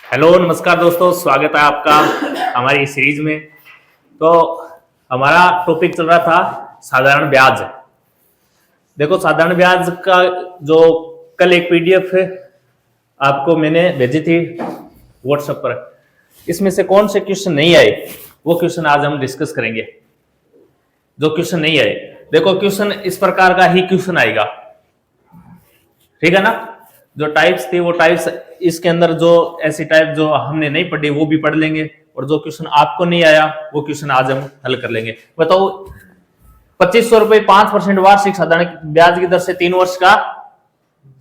Hello नमस्कार दोस्तों, स्वागत है आपका हमारी सीरीज में। तो हमारा टॉपिक चल रहा था साधारण ब्याज। देखो, साधारण ब्याज का जो कल एक पीडीएफ आपको मैंने भेजी थी व्हाट्सएप पर, इसमें से कौन से क्वेश्चन नहीं आए वो क्वेश्चन आज हम डिस्कस करेंगे। जो क्वेश्चन नहीं आए, देखो क्वेश्चन इस प्रकार का ही क्वेश्चन आएगा, ठीक है ना। जो टाइप्स थी वो टाइप्स इसके अंदर जो ऐसी टाइप जो हमने नहीं पढ़ी वो भी पढ़ लेंगे, और जो क्वेश्चन आपको नहीं आया वो क्वेश्चन आज हम हल कर लेंगे। बताओ, 2500 रुपए 5% वार्षिक साधारण ब्याज की दर से 3 वर्ष का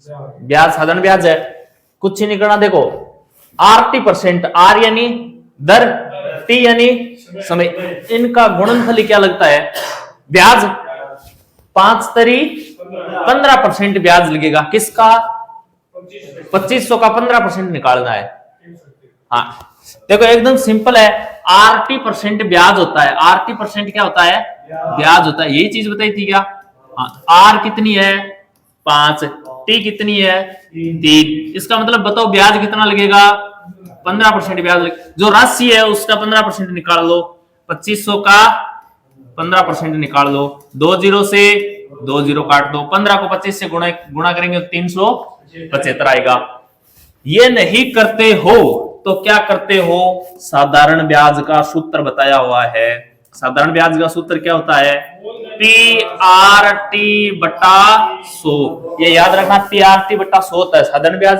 ब्याज साधारण ब्याज है। कुछ ही नहीं करना। देखो, RT%, R यानी दर, T यानी समय, इनका गुणनफल क्या लगता है ब्याज। 5 तरी 15% ब्याज लगेगा। किसका? 2500 का 15% निकालना है। हाँ, देखो एकदम सिंपल है। RT% ब्याज होता है। RT% क्या होता है? ब्याज होता है। यही चीज बताई थी क्या? हाँ, R कितनी है? 5, T कितनी है? 3। इसका मतलब बताओ ब्याज कितना लगेगा? 15% ब्याज लगेगा। जो राशि है उसका 15% निकाल लो। 2500 का 15% निकाल लो। 2 0 से 2 0 काट दो। 15 को 25 से गुणा करेंगे तो 375 आएगा। ये नहीं करते हो तो क्या करते हो? साधारण ब्याज का सूत्र बताया हुआ है। साधारण ब्याज का सूत्र क्या होता है? PRT बटा 100। ये याद रखना, PRT बटा 100 होता है साधारण ब्याज।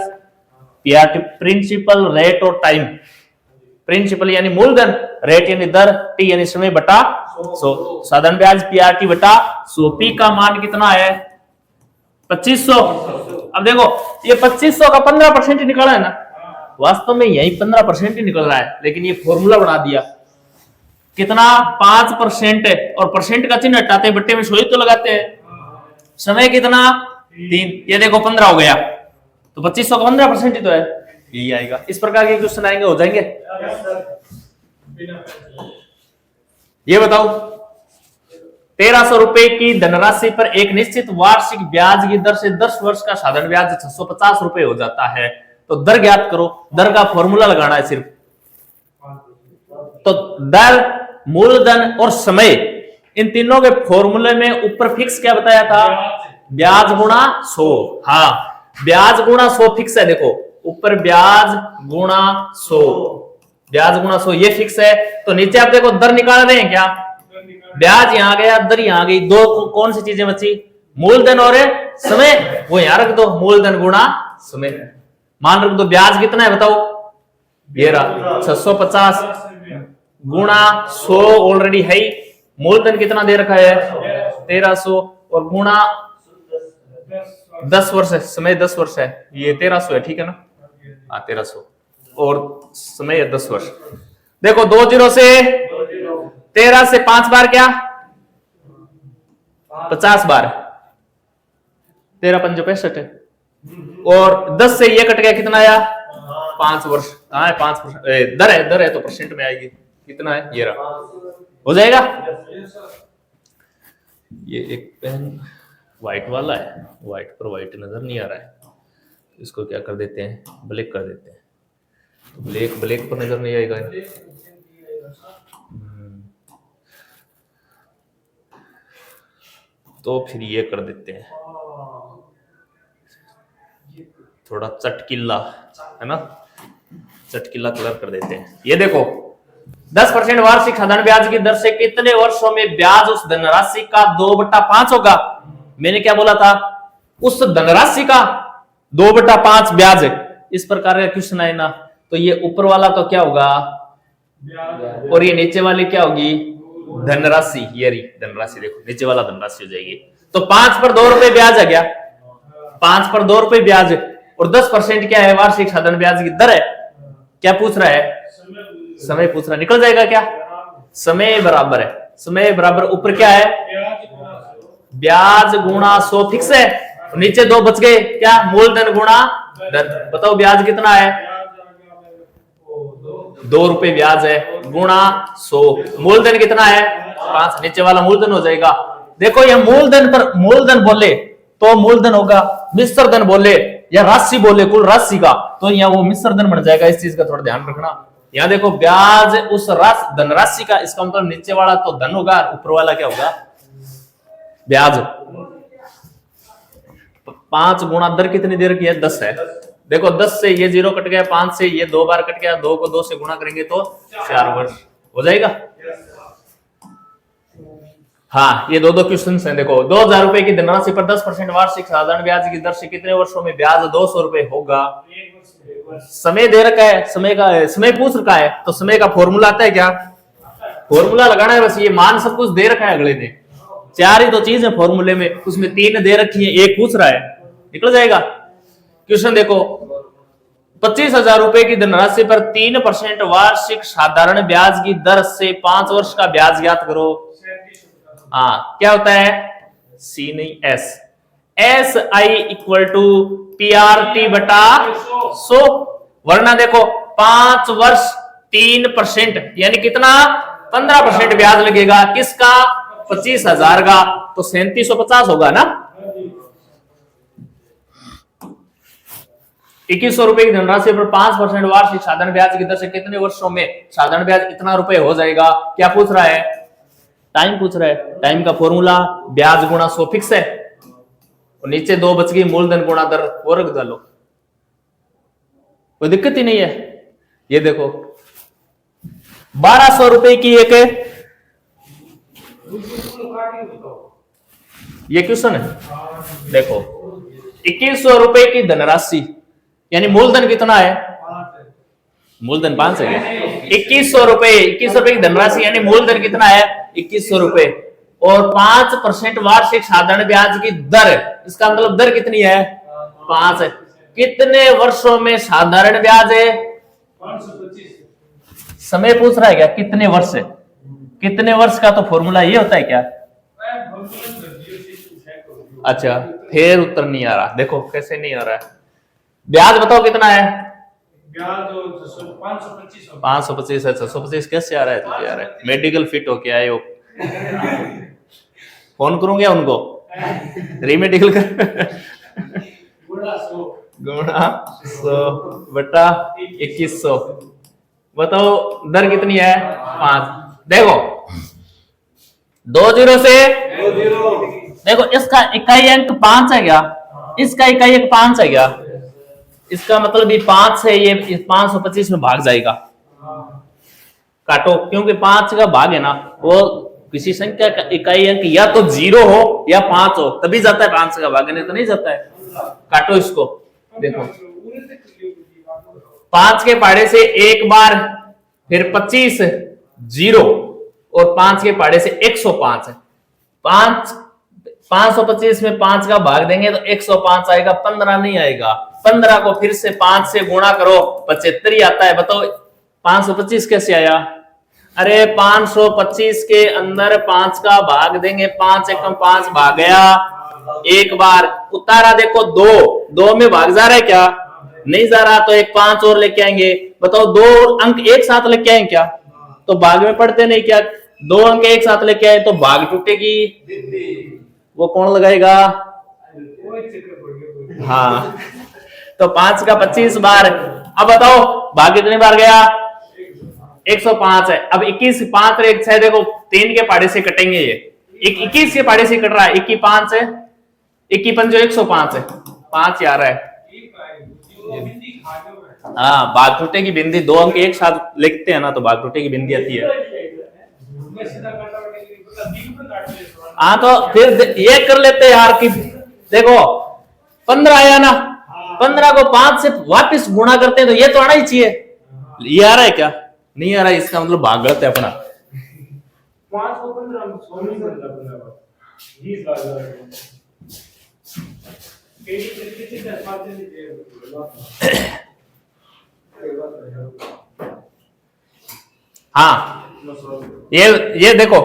PRT प्रिंसिपल, रेट और टाइम। प्रिंसिपल यानी मूलधन, रेट यानी दर, टी यानी समय बटा 100। साधारण ब्याज PRT बटा 100। P का मान कितना है? 2500। अब देखो, ये 2500 का 15% निकला है ना, वास्तव में यही 15% ही निकल रहा है, लेकिन ये फॉर्मूला बना दिया। कितना? 5% है, और परसेंट का चिन्ह हटाते बट्टे में 100 तो लगाते हैं। समय कितना? 3। ये देखो 15 हो गया, तो 2500 का 15% ही तो है, यही आएगा। इस प्रकार के क्वेश्चन आएंगे, हो जाएंगे। ये बताओ, 1300 रुपए की धनराशि पर एक निश्चित वार्षिक ब्याज की दर से 10 वर्ष का साधारण ब्याज 650 रुपए हो जाता है। तो दर ज्ञात करो। दर का फॉर्मूला लगाना है सिर्फ। तो दर, मूलधन और समय, इन तीनों के फॉर्मूले में ऊपर फिक्स क्या बताया था? ब्याज गुणा 100। हाँ, ब्याज गुणा 100 फिक्स है। देखो ऊपर ब्याज गुणा 100, ब्याज गुणा 100 ये फिक्स है। तो नीचे आप देखो दर निकाल रहे हैं क्या? ब्याज यहां गया, दर यहां गई। दो कौन सी चीजें बची? मूलधन और समय। वो यहां रख दो, मूलधन गुणा समय। मान रख दो ब्याज कितना है बताओ? ये रहा 650 गुणा 100 ऑलरेडी है। मूलधन कितना दे रखा है? 1300, और गुणा 10 वर्ष है, समय 10 वर्ष है, ये 1300 है, ठीक है ना। हाँ 1300, और समय है 10 वर्ष। देखो 2 0 से 13 से 5 बार क्या? 50 बार। 13 पंजे 65 है, और 10 से ये कट गया, कितना आया? 5 वर्ष। हाँ 5%। दर है तो परसेंट में आएगी। कितना है? ये रहा, हो जाएगा। ये एक पेन व्हाइट वाला है, व्हाइट पर व्हाइट नजर नहीं आ रहा है, इसको क्या कर देते हैं? ब्लैक कर देते हैं। तो ब्लैक पर नजर नहीं आएगा। तो फिर ये कर देते हैं, थोड़ा चटकिला है ना, चटकिला कलर कर देते हैं। ये देखो, 10% वार्षिक साधारण ब्याज की दर से कितने वर्षों में ब्याज उस धनराशि का 2/5 होगा? मैंने क्या बोला था? उस धनराशि का 2/5 ब्याज है। इस प्रकार का क्वेश्चन आए ना, तो ये ऊपर वाला तो क्या होगा? और ये नीचे वाली क्या होगी? धनराशि। ये रही धनराशि, देखो नीचे वाला धनराशि हो जाएगी। तो 5 पर 2 रुपए ब्याज आ गया। 5 पर 2 रुपए ब्याज, और 10% क्या है? वार्षिक साधारण ब्याज की दर है। क्या पूछ रहा है? समय पूछ रहा। निकल जाएगा क्या? समय बराबर है, समय बराबर ऊपर क्या है? ब्याज गुणा 100 फिक्स है, नीचे 2 बच गए, क्या? मूलधन गुणा दर। बताओ ब्याज कितना है? 2 रुपए ब्याज है, गुणा 100। मूलधन कितना है? 5। नीचे वाला मूलधन हो जाएगा। देखो ये मूलधन पर मूलधन बोले तो मूलधन होगा, मिश्र धन बोले या राशि बोले कुल राशि का, तो यहाँ वो मिश्र धन बन जाएगा। इस चीज का थोड़ा ध्यान रखना। यहाँ देखो ब्याज उस धनराशि का, इसका मतलब नीचे वाला तो धन होगा, ऊपर वाला क्या होगा, ब्याज। 5 गुणा दर कितनी दे रखी है, 10 है। देखो 10 से ये 0 कट गया, 5 से ये 2 बार कट गया, 2 को 2 से गुणा करेंगे तो 4 वर्ष हो जाएगा। हाँ, ये 2 क्वेश्चन हैं। देखो 2000 रुपए की धनराशि पर 10% वार्षिक साधारण ब्याज की दर से कितने वर्षों में ब्याज 200 रुपए होगा। समय दे रखा है, समय पूछ रखा है, तो समय का फॉर्मूला आता है क्या, फॉर्मूला लगाना है बस। ये मान सब कुछ दे रखा है अगले ने, 4 ही तो चीज है फॉर्मूले में, उसमें 3 दे रखी है, 1 पूछ रहा है, निकल जाएगा। क्वेश्चन देखो 25,000 रुपए की धनराशि पर 3% वार्षिक साधारण ब्याज की दर से 5 वर्ष का ब्याज ज्ञात करो। हाँ, क्या होता है, सी नहीं S, S I equal to PRT बटा 100, वरना देखो 5 वर्ष 3% यानी कितना, 15% ब्याज लगेगा किसका, 25,000 का, तो 3750 होगा ना। 2100 रुपए की धनराशि पर 5% वार्षिक साधारण ब्याज की दर से कितने वर्षों में साधारण ब्याज इतना रुपए हो जाएगा। क्या पूछ रहा है, टाइम पूछ रहा है। टाइम का फॉर्मूला ब्याज गुणा 100 फिक्स है, और नीचे 2 बच गई, मूलधन गुणा दर और रख डालो, कोई दिक्कत ही नहीं है। ये देखो 1200 रुपए की एक, ये क्वेश्चन है। देखो 2100 रुपए की धनराशि यानी मूलधन कितना है, मूलधन 5 है। 2100 रुपए की धनराशि यानी मूलधन कितना है, 2100 रुपए, और 5% वार्षिक साधारण ब्याज की दर, इसका मतलब दर कितनी है, 5 है। कितने वर्षों में साधारण ब्याज है, 525। समय पूछ रहा है क्या, कितने वर्ष है, कितने वर्ष का तो फॉर्मूला ये होता है क्या। अच्छा, फिर उत्तर नहीं आ रहा, देखो कैसे नहीं आ रहा है। ब्याज बताओ कितना है, ब्याज 525 है। 625 कैसे आ रहा है तुझे, यार मेडिकल फिट होके आए हो, फोन करूंगे उनको, रीमेडिकल कर गुणा 100 बटा 2100, बताओ दर कितनी है, 5। देखो 2 0 से 2 0, देखो इसका इकाई अंक 5 है क्या, इसका इकाई अंक 5 है क्या, इसका मतलब ये 5 है, ये 525 में भाग जाएगा, काटो, क्योंकि 5 का भाग है ना, वो किसी संख्या का इकाई अंक या तो 0 हो या 5 हो, तभी जाता है 5 का भाग, नहीं तो नहीं जाता है। काटो इसको, देखो 5 के पहाड़े से एक बार, फिर 25 0, और 5 के पहाड़े से 105 है। 525 में 5 का भाग देंगे तो 105 आएगा, 15 नहीं आएगा। 15 को फिर से 5 से गुणा करो, 75 ही आता है। बताओ 525 कैसे आया, अरे 525 के अंदर 5 का भाग देंगे, 5 एकम 5 भाग गया, एक बार उतारा, देखो 2 में भाग जा रहा है क्या, नहीं जा रहा, तो एक 5 और लेके आएंगे। बताओ 2 अंक एक साथ लेके आए क्या, तो भाग में पढ़ते नहीं क्या, 2 अंक एक साथ लेके आए तो भाग टूटेगी, वो कौन लगाएगा, हाँ, तो 5 का 25 बार। अब बताओ भाग कितनी बार गया, 105 है। अब 21 5 1 6, देखो 3 के पहाड़े से कटेंगे, ये 21 के पहाड़े से कट रहा है, 21 5 है, 21 5 105 है, 5 आ रहा है। हाँ, भाग टूटे की बिंदी, 2 अंक एक साथ लिखते हैं ना तो भाग टूटे की बिंदी आती है। हाँ, तो फिर ये कर लेते यार कि देखो 15 आया ना, 15 को 5 से वापस गुणा करते हैं तो ये तो आना ही चाहिए, ये आ रहा है क्या, नहीं आ रहा है, इसका मतलब भाग गलत है अपना। 5 को 15 हाँ, ये देखो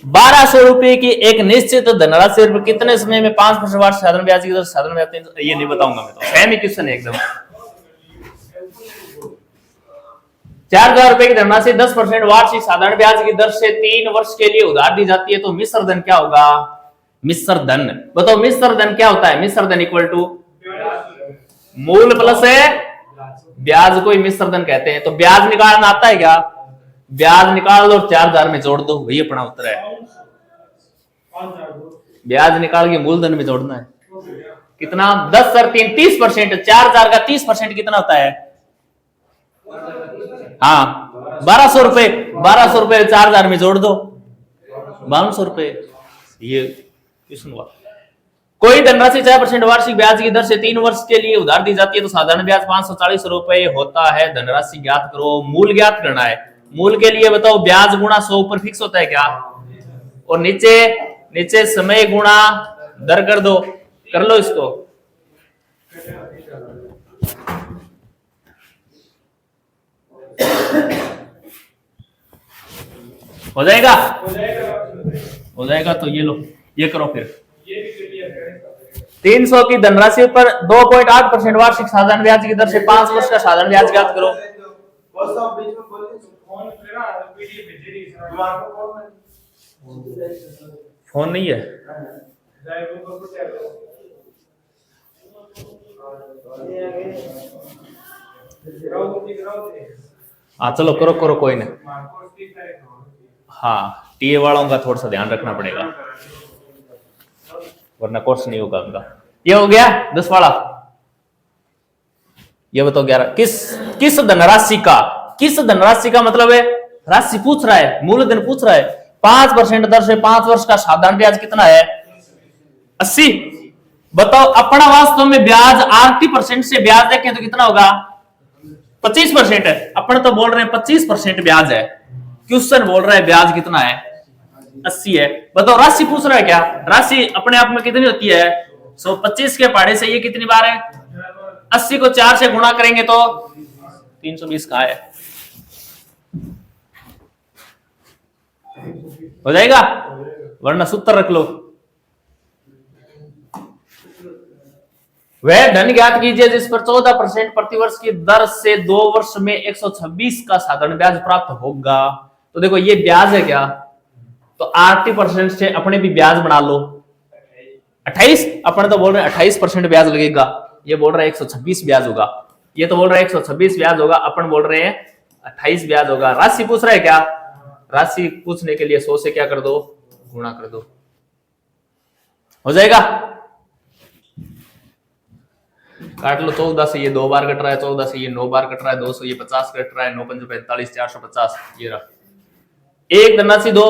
1200 रुपए की एक निश्चित धनराशि पर कितने समय में 5% वार्षिक साधारण ब्याज की दर साधारण ब्याज, ये नहीं बताऊंगा मैं, तो सेम ही क्वेश्चन है एकदम। 4,000 रुपए की धनराशि 10% वार्षिक साधारण ब्याज की दर से 3 वर्ष के लिए उधार दी जाती है, तो मिश्र धन क्या होगा? मिश्र धन बताओ, मिश्र धन क्या होता है? मिश्र धन इक्वल टू मूल प्लस है ब्याज को ही मिश्र धन कहते हैं। तो ब्याज निकालना आता है क्या? ब्याज निकाल लो और 4,000 में जोड़ दो, वही अपना उत्तर है। ब्याज निकाल के मूलधन में जोड़ना है। कितना? 10 और 3 30%। 4,000 का 30% कितना होता है? हाँ 1,200 रुपए। 1,200 रुपए 4,000 में जोड़ दो, 1,200 रुपए। ये क्वेश्चन हुआ। कोई धनराशि 4% वार्षिक ब्याज की दर से 3 वर्ष के लिए उधार दी जाती है, तो साधारण ब्याज 540 रुपए होता है। धनराशि ज्ञात करो। मूल ज्ञात करना है। मूल के लिए बताओ, ब्याज गुणा 100 ऊपर फिक्स होता है क्या? और नीचे समय गुणा दर कर दो। कर लो इसको। हो जाएगा? हो जाएगा तो ये लो, ये करो फिर। 300 की धनराशि पर 2.8% वार्षिक साधारण ब्याज की दर से 5 वर्ष का साधारण ब्याज ज्ञात करो। फोन नहीं है? हाँ चलो करो करो, कोई नहीं। हाँ टीए वालों का थोड़ा सा ध्यान रखना पड़ेगा, वरना कोर्स नहीं होगा उनका। ये हो गया 10 वाला। ये बताओ 11 किस धनराशि का मतलब है? राशि पूछ रहा है, मूलधन पूछ रहा है। 5% दर से 5 वर्ष का साधारण ब्याज कितना है? 80। बताओ अपना वास्तव में ब्याज 80% से ब्याज देखें तो कितना होगा? 25% है। अपन तो बोल रहे हैं 25% ब्याज है। क्वेश्चन बोल रहा है ब्याज कितना है? 80 है। बताओ राशि पूछ रहा है क्या? राशि अपने आप में कितनी होती है? 125 के पहाड़े से ये कितनी बार है? 80 को 4 से गुणा करेंगे तो 320 का है। हो जाएगा? वरना सूत्र रख लो। वह धन ज्ञात कीजिए जिस पर 14% प्रतिवर्ष की दर से 2 वर्ष में 126 का साधारण ब्याज प्राप्त होगा। तो देखो ये ब्याज है क्या? तो 80% से अपने भी ब्याज बना लो। 28 अपने तो बोल रहे हैं 28% ब्याज लगेगा। ये बोल रहा है 126 ब्याज होगा। ये तो बोल रहा है 126 ब्याज होगा, अपन बोल रहे हैं 28 ब्याज होगा। राशि पूछ रहा है क्या? राशि पूछने के लिए 100 से क्या कर दो? गुणा कर दो। हो जाएगा? काट लो। 14 से ये 2 बार कट रहा है, 14 से ये 9 बार कट रहा है, 200 ये 50 कट रहा है, 9 5 45 450। ये रहा। एक धनराशि 2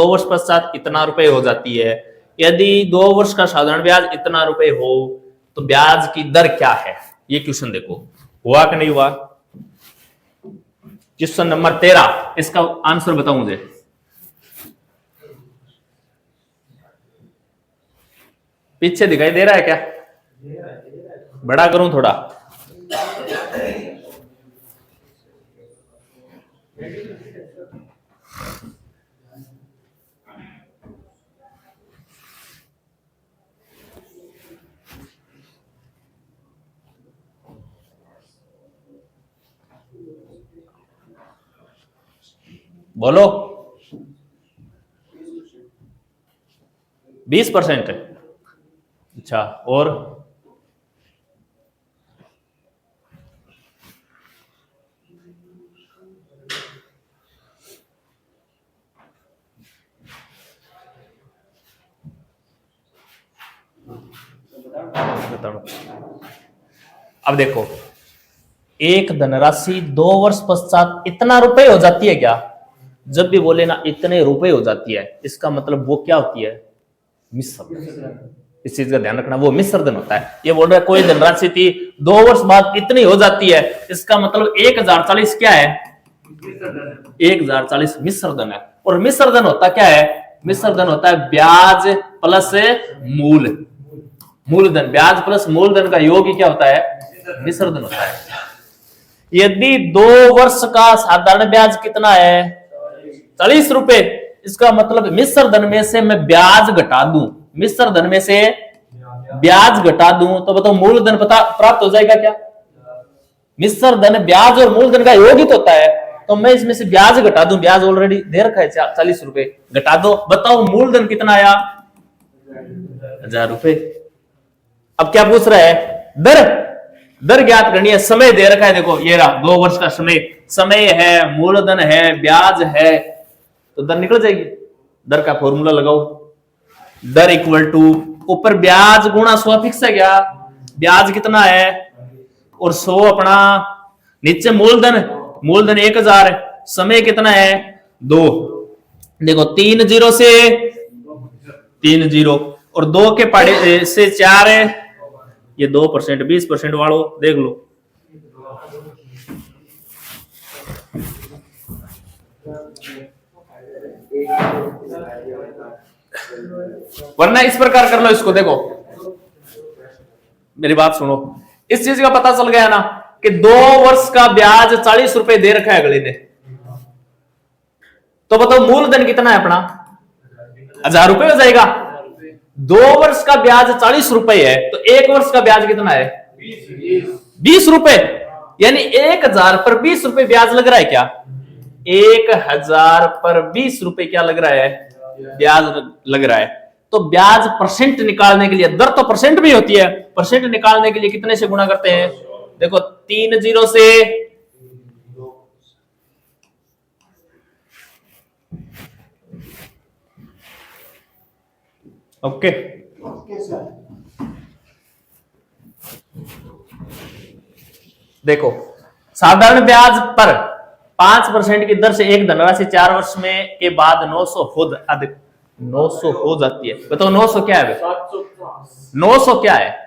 वर्ष पश्चात इतना रुपए हो जाती है। यदि 2 वर्ष का साधारण ब्याज इतना रुपए हो तो ब्याज की दर क्या है? ये क्वेश्चन देखो, हुआ कि नहीं हुआ? क्वेश्चन नंबर 13, इसका आंसर बताओ मुझे। पीछे दिखाई दे रहा है क्या? बड़ा करूं थोड़ा? बोलो। 20%। अच्छा, और अब देखो, एक धनराशि 2 वर्ष पश्चात इतना रुपए हो जाती है क्या? जब भी बोले ना इतने रुपए हो जाती है, इसका मतलब वो क्या होती है? मिश्र। इस चीज का ध्यान रखना, वो मिश्र धन होता है। ये बोल रहा है कोई धनराशि थी 2 वर्ष बाद इतनी हो जाती है, इसका मतलब 1040 क्या है? 1040 मिश्र धन है। और मिश्र धन होता क्या है? मिश्र धन होता है ब्याज प्लस मूलधन। ब्याज प्लस मूलधन का योग ही क्या होता है? मिश्र धन होता है। यदि 2 वर्ष का साधारण ब्याज कितना है? 40 रुपए, इसका मतलब मिश्र धन में से मैं ब्याज घटा दूं, मिश्र धन में से ब्याज घटा दूं, तो बताओ मूलधन प्राप्त हो जाएगा क्या? मिश्र धन ब्याज और मूलधन का योग ही तो होता है। तो मैं इसमें से ब्याज घटा दूं, ब्याज ऑलरेडी दे रखा है 40 रुपए, घटा दो, बताओ मूलधन कितना आया? 1000 रुपए। अब क्या पूछ रहा है? दर, दर ज्ञात करनी है। समय दे रखा है, देखो ये रहा 2 वर्ष का समय, समय है, मूलधन है, ब्याज है, तो दर निकल जाएगी। दर का फॉर्मूला लगाओ, दर इक्वल टू ऊपर ब्याज गुणा 100 फिक्स है क्या? ब्याज कितना है और 100 अपना, नीचे मूलधन, मूलधन 1000 है, समय कितना है 2, देखो 3 जीरो से 3 जीरो और 2 के पाड़े से 4 है, ये 2%, 20% वालों देख लो। वरना इस प्रकार कर लो इसको, देखो मेरी बात सुनो, इस चीज का पता चल गया ना कि 2 वर्ष का ब्याज 40 रुपए दे रखा है अगले ने, तो बताओ मूलधन कितना है अपना? 1000 रुपए हो जाएगा। 2 वर्ष का ब्याज 40 रुपए है, तो 1 वर्ष का ब्याज कितना है? 20 रुपए, यानी 1000 पर 20 रुपए ब्याज लग रहा है क्या? 1000 पर 20 रुपए क्या लग रहा है? ब्याज लग रहा है। तो ब्याज परसेंट निकालने के लिए, दर तो परसेंट भी होती है, परसेंट निकालने के लिए कितने से गुणा करते हैं? देखो 3 जीरो से, ओके देखो साधारण ब्याज पर 5% की दर से एक धनराशि 4 वर्ष में के बाद 900 हो जाती है। बताओ 900 क्या है? 900 क्या है?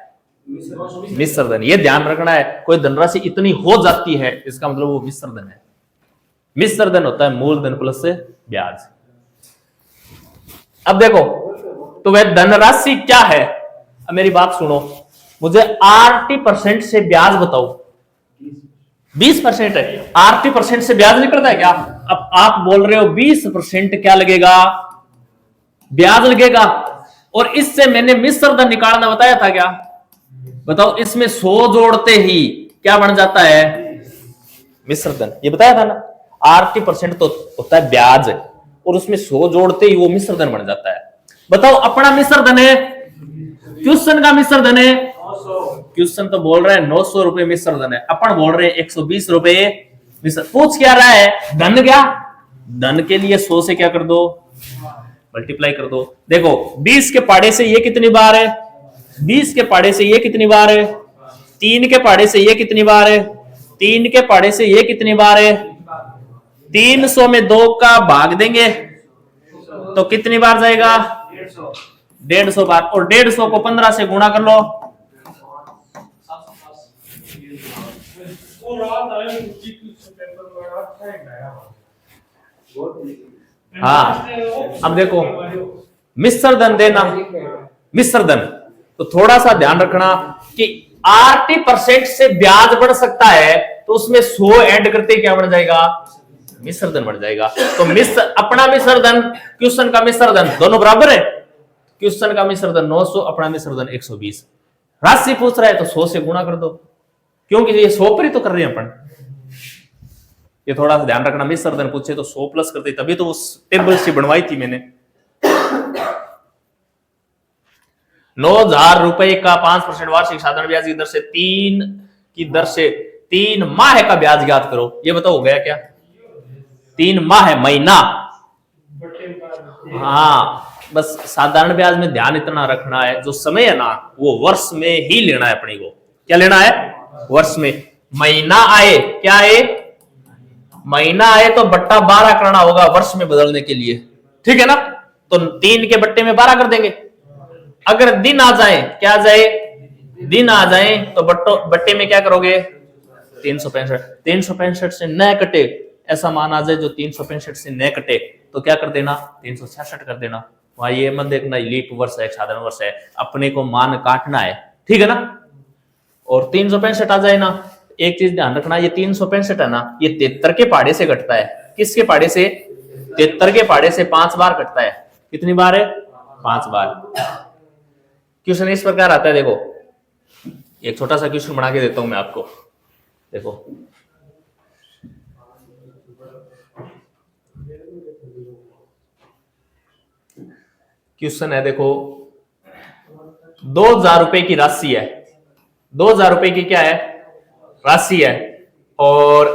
मिश्र धन। ये ध्यान रखना है, कोई धनराशि इतनी हो जाती है इसका मतलब वो मिश्र धन है। मिश्र धन होता है मूलधन प्लस ब्याज। अब देखो तो वह धनराशि क्या है? अब मेरी बात सुनो, मुझे 80% से ब्याज बताओ। 20% है, 80% से ब्याज निकलता है क्या? अब आप बोल रहे हो 20% क्या लगेगा? ब्याज लगेगा। और इससे मैंने मिश्र धन निकालना बताया था क्या? बताओ इसमें 100 जोड़ते ही क्या बन जाता है? मिश्र धन। ये बताया था ना, 80% तो होता है ब्याज और उसमें 100 जोड़ते ही वो मिश्र धन बन जाता है। बताओ अपना मिश्र धन है, क्वेश्चन का मिश्र धन है, क्वेश्चन तो बोल रहे हैं 900 रुपए मिश्र धन है, अपन बोल रहे हैं 120 रुपए मिश्र। पूछ क्या रहा है? धन क्या? धन के लिए 100 से क्या कर दो? मल्टीप्लाई कर दो। देखो 20 के पाड़े से ये कितनी बार है? 20 के पाड़े से ये कितनी बार है? 3 के पाड़े से ये कितनी बार है? 3 के पाड़े से ये कितनी बार है? 300 में 2 का भाग देंगे तो कितनी बार जाएगा? 150 बार। और 150 को 15 से गुणा कर लो, हाँ। अब देखो मिश्र धन देना, मिश्र धन तो थोड़ा सा ध्यान रखना कि 80% से ब्याज बढ़ सकता है, तो उसमें 100 ऐड करते क्या बन जाएगा? मिश्र धन बढ़ जाएगा। तो मिश्र, अपना मिश्र धन, क्वेश्चन का मिश्र धन दोनों बराबर है। क्वेश्चन का मिश्र धन 900, अपना मिश्र धन 120। राशि पूछ रहा है तो 100 से गुणा कर दो, क्योंकि ये 100 पर ही तो कर रहे हैं अपन। ये थोड़ा सा ध्यान रखना, मिश्र धन पूछे तो 100 प्लस करते, तभी तो उस टेबल से बनवाई थी मैंने। 9000 रुपए का 5% वार्षिक साधारण ब्याज की दर से 3 माह का ब्याज ज्ञात करो। ये बताओ हो गया क्या? 3 माह है, महीना। हाँ, बस साधारण ब्याज में ध्यान इतना रखना है, जो समय है ना वो वर्ष में ही लेना है अपने को। क्या लेना है? वर्ष में। महीना आए, क्या आए? महीना आए तो बट्टा 12 करना होगा वर्ष में बदलने के लिए, ठीक है ना? तो 3 के बट्टे में 12 कर देंगे। अगर दिन आ जाए, क्या आ जाए? दिन आ जाए तो बट्टे में क्या करोगे? 365। 365 से न कटे, ऐसा मान आ जाए जो 365 से न कटे तो क्या कर देना? 366 कर देना। वहां ये मत देखना लीप वर्ष है, साधारण वर्ष है, अपने को मान काटना है, ठीक है ना? और 365 आ जाए ना, एक चीज ध्यान रखना, ये 365 है ना, ये 73 के पाड़े से घटता है। किसके पाड़े से? 73 के पाड़े से 5 बार घटता है। कितनी बार है? 5 बार। क्वेश्चन इस प्रकार आता है, देखो एक छोटा सा क्वेश्चन बना के देता हूं मैं आपको, देखो क्वेश्चन है, देखो 2,000 रुपए की राशि है, 2,000 रुपए की क्या है राशि है, और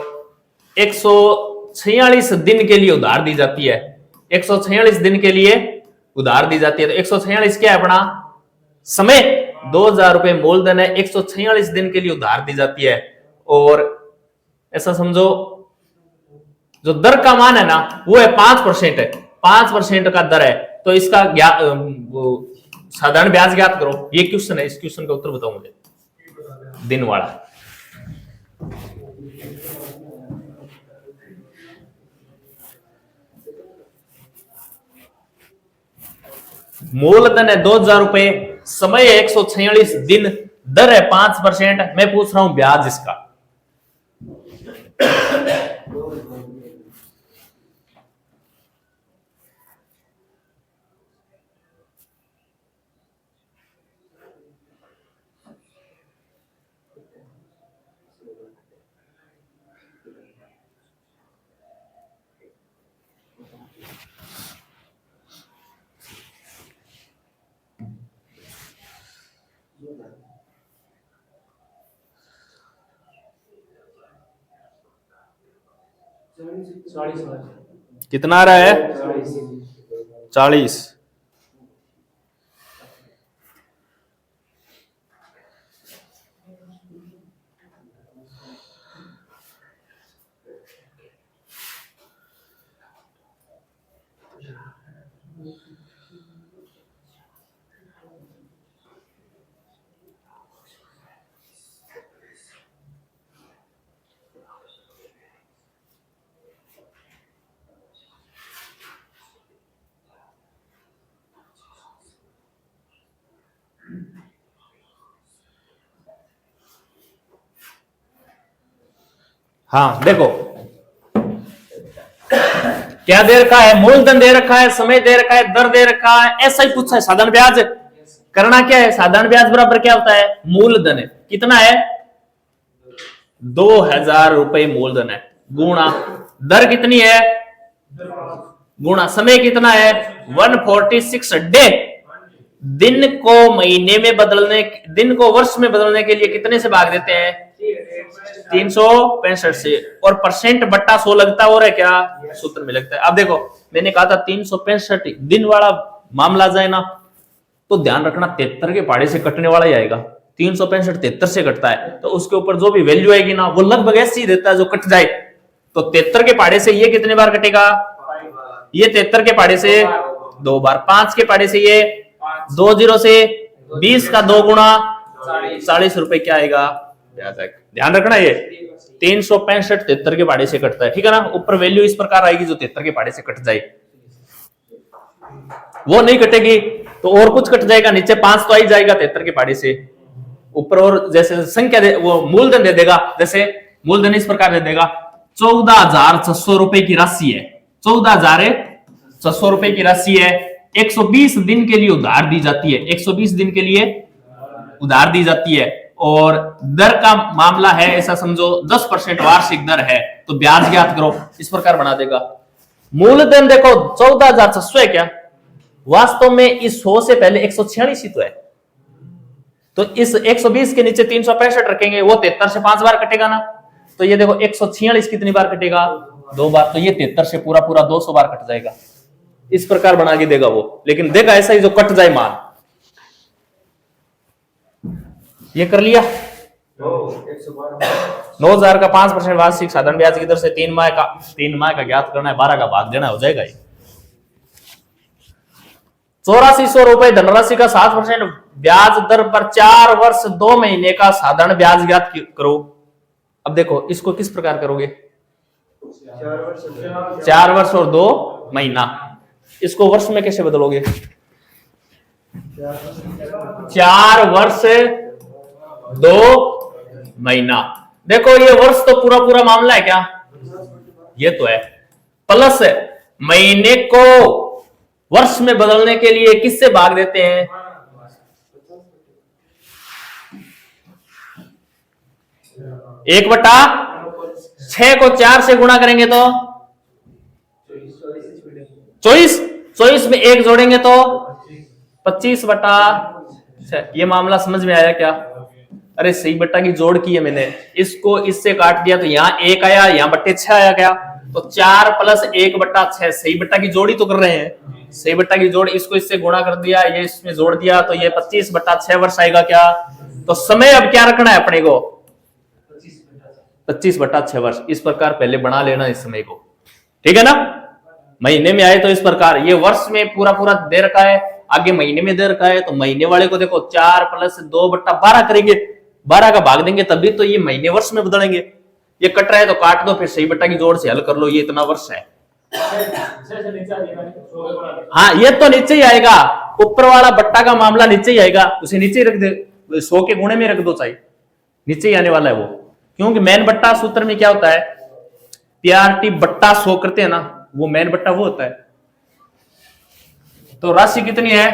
146 दिन के लिए उधार दी जाती है, 146 दिन के लिए उधार दी जाती है। तो 146 क्या है अपना समय, 2,000 रुपए मूलधन है, 146 दिन के लिए उधार दी जाती है। और ऐसा समझो जो दर का मान है ना वो है 5% है, 5% का दर है। तो इसका साधारण ब्याज ज्ञात करो, ये क्वेश्चन है, इस क्वेश्चन का उत्तर बताओ मुझे, दिन वाला। मूलधन है 2,000 रुपए, समय है 146 दिन, दर है 5%। मैं पूछ रहा हूं ब्याज इसका। कितना आ रहा है 40। हाँ देखो क्या दे रखा है, मूलधन दे रखा है, समय दे रखा है, दर दे रखा है, ऐसा ही पूछा है। साधारण ब्याज करना क्या है, साधारण ब्याज बराबर क्या होता है, मूलधन है, कितना है 2,000 रुपए मूलधन है, गुणा दर कितनी है, गुणा समय कितना है 146 डे। दिन को महीने में बदलने, दिन को वर्ष में बदलने के लिए कितने से भाग देते हैं, 365 से, और परसेंट बट्टा 100 लगता है, और है क्या सूत्र में लगता है। अब देखो मैंने कहा था 365 दिन वाला मामला जाए ना तो ध्यान रखना 73 के पहाड़े से कटने वाला ही आएगा, 365 73 से कटता है, तो उसके ऊपर जो भी वैल्यू आएगी ना वो लगभग ऐसी ही देता है जो कट जाए। तो 73 के पहाड़े से ये कितने बार कटेगा, ये 73 के पहाड़े से 2 बार, 5 के पहाड़े से ये 2 0 से 20 का 2 गुणा 40 रुपए क्या आएगा, ध्यान रखना ये 365 73 के पहाड़े से कटता है, ठीक है ना। ऊपर वैल्यू इस प्रकार आएगी जो 73 के पहाड़े से कट जाए, वो नहीं कटेगी तो और कुछ कट जाएगा, नीचे 5 तो आ ही जाएगा 73 के पहाड़े से, ऊपर और जैसे संख्या दे, वो मूलधन दे देगा, जैसे मूलधन इस प्रकार दे देगा 14,600 रुपए की राशि है, 14,600 रुपए की राशि है, 120 दिन के लिए उधार दी जाती है, 120 दिन के लिए उधार दी जाती है, और दर का मामला है ऐसा समझो 10% वार्षिक दर है, तो ब्याज ज्ञात करो, इस प्रकार बना देगा। मूलधन देखो 14,600 है क्या, वास्तव में इस 100 से पहले 146 ही तो है, तो इस 120 के नीचे 365 रखेंगे, वो 73 से 5 बार कटेगा ना, तो ये देखो 146 कितनी बार कटेगा, 2 बार, तो ये 73 से पूरा पूरा 200 बार कट जाएगा, इस प्रकार बना के देगा वो। लेकिन देखा ऐसा ही जो कट जाए मान, ये कर लिया 9,000 का 5% वार्षिक साधारण ब्याज की दर से 3 माह का ज्ञात करना है, 12 का भाग देना हो जाएगा ये। 8400 रुपए धनराशि का 7% ब्याज दर पर 4 वर्ष 2 महीने का साधारण ब्याज ज्ञात करो। अब देखो इसको किस प्रकार करोगे, 4 वर्ष और 2 महीना, इसको वर्ष में कैसे बदलोगे, 4 वर्ष 2 महीना, देखो ये वर्ष तो पूरा पूरा मामला है क्या, ये तो है, प्लस महीने को वर्ष में बदलने के लिए किससे भाग देते हैं, 1/6 को 4 से गुणा करेंगे तो 24, 24 में 1 जोड़ेंगे तो 25/6। ये मामला समझ में आया क्या? अरे सही बट्टा की जोड़ की है मैंने, इसको इससे काट दिया तो यहाँ 1 आया, यहाँ बट्टे 6 आया क्या? तो 4 + 1/6 सही बट्टा की जोड़ी तो कर रहे हैं। सही बट्टा की जोड़, इसको इससे गुणा कर दिया, ये इसमें जोड़ दिया तो ये 25/6 वर्ष आएगा क्या? तो समय अब क्या रखना है अपने को? 25/6 वर्ष। इस प्रकार पहले बना लेना इस समय को, ठीक है ना? महीने में आए तो इस प्रकार, ये वर्ष में पूरा पूरा दे रखा है, आगे महीने में दे रखा है, तो महीने वाले को देखो 4 + 2/12 करेंगे, 12 का भाग देंगे तभी तो ये महीने वर्ष में बदलेंगे। ये कट रहा है तो काट दो, फिर सही बट्टा की जोड़ से हल कर लो, ये इतना वर्ष है। हाँ ये तो नीचे ही आएगा, ऊपर वाला बट्टा का मामला नीचे ही आएगा, उसे नीचे ही रख दे, 100 के गुणे में रख दो, चाहिए नीचे ही आने वाला है वो। क्योंकि मेन बट्टा सूत्र में क्या होता है, पीआरटी बट्टा 100 करते हैं ना, वो मेन बट्टा वो होता है। तो राशि कितनी है?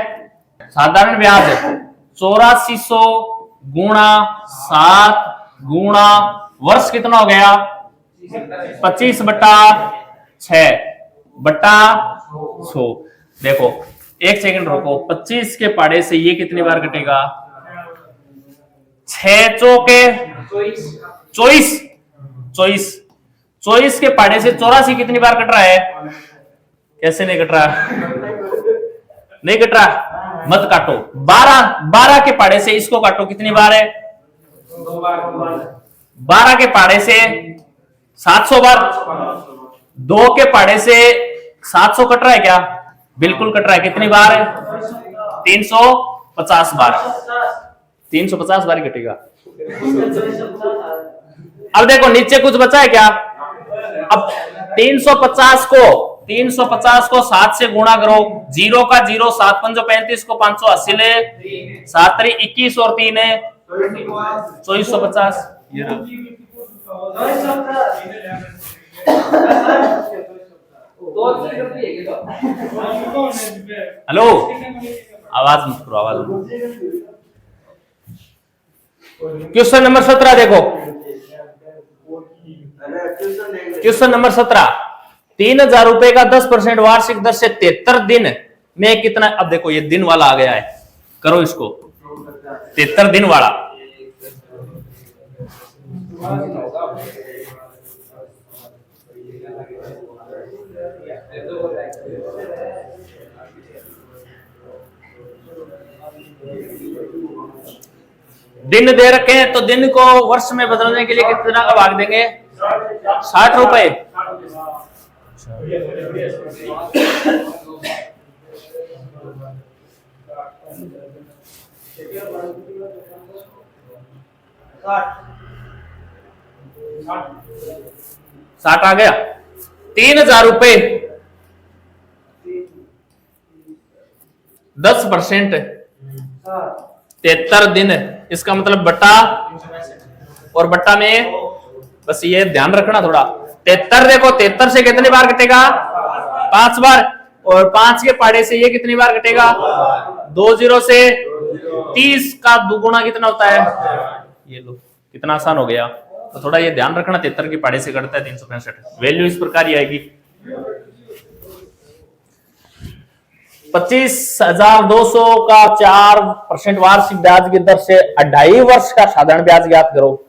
साधारण ब्याज 8400 गुणा 7 गुणा वर्ष कितना हो गया? 25/6/100। देखो एक सेकंड रुको, 25 के पाड़े से ये कितनी बार कटेगा? 6 चौके 24, 24 के पाड़े से 84 कितनी बार कट रहा है? कैसे नहीं कट रहा? नहीं कट रहा, मत काटो। 12 के पाड़े से इसको काटो, कितनी बार है? 12 के पाड़े से 700 बार। 2 के पाड़े से 700 कट रहा है क्या? बिल्कुल कट रहा है। कितनी बार है? 350 बार। 350 बार ही कटेगा। अब देखो नीचे कुछ बचा है क्या? अब 350 को 7 से गुणा करो, 0 का 0, 7 5 35 को 580 ले, 7 21 और 3 है 2450। हेलो, आवाज मत करो, आवाज। क्वेश्चन नंबर 17 देखो, क्वेश्चन नंबर 17, 3000 रुपए का 10% वार्षिक दर से 73 दिन में कितना? अब देखो ये दिन वाला आ गया है, करो इसको 73 दिन वाला। दिन दे रखे हैं तो दिन को वर्ष में बदलने के लिए कितना का भाग देंगे? 60 रुपए। साठ आ गया। 3000 रुपए 10%, 73 दिन, इसका मतलब बट्टा, और बट्टा में बस ये ध्यान रखना थोड़ा। 73 देखो, 73 से कितनी बार कटेगा? 5 बार। और 5 के पाड़े से ये कितनी बार कटेगा? 2 0 से 30 का दुगुना कितना होता है? ये लो, कितना आसान हो गया। तो थोड़ा ये ध्यान रखना, 73 के पाड़े से कटता है 365। वैल्यू इस प्रकार ही आएगी। 25,200 का 4% वार्षिक ब्याज की दर से 2.5 वर्ष का साधारण ब्याज ज्ञात करो।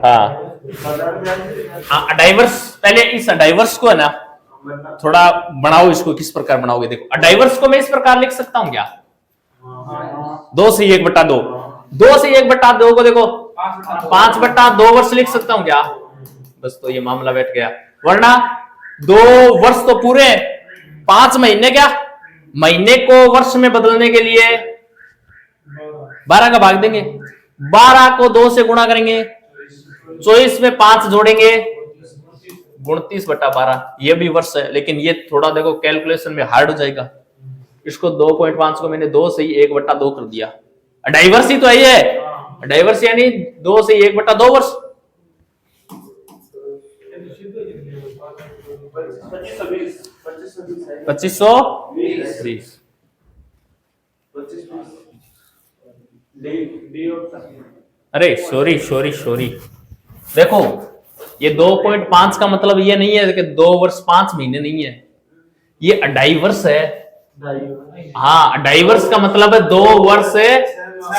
हाँ 2.5 वर्ष। पहले इस 2.5 वर्ष को है ना थोड़ा बनाओ, इसको किस प्रकार बनाओगे देखो। 2.5 वर्ष को मैं इस प्रकार लिख सकता हूं क्या? 2 से 1/2, 2 से 1/2 को देखो 5/2 वर्ष लिख सकता हूं क्या? बस तो ये मामला बैठ गया। वरना 2 वर्ष तो पूरे, 5 महीने क्या? महीने को वर्ष में बदलने के लिए 12 का भाग देंगे, 12 को 2 से गुणा करेंगे, 24 में 5 जोड़ेंगे, 29/12। ये भी वर्ष है, लेकिन ये थोड़ा देखो कैलकुलेशन में हार्ड हो जाएगा। इसको 2.5 को मैंने 2 से 1/2 कर दिया। 2.5 वर्ष ही तो है ये। 2.5 वर्ष यानी 2 से 1/2 वर्ष। 2520। अरे सॉरी सॉरी सॉरी, देखो ये 2.5 का मतलब ये नहीं है कि 2 वर्ष 5 महीने नहीं है, ये 2.5 वर्ष है। हाँ 2.5 वर्ष का मतलब है 2 वर्ष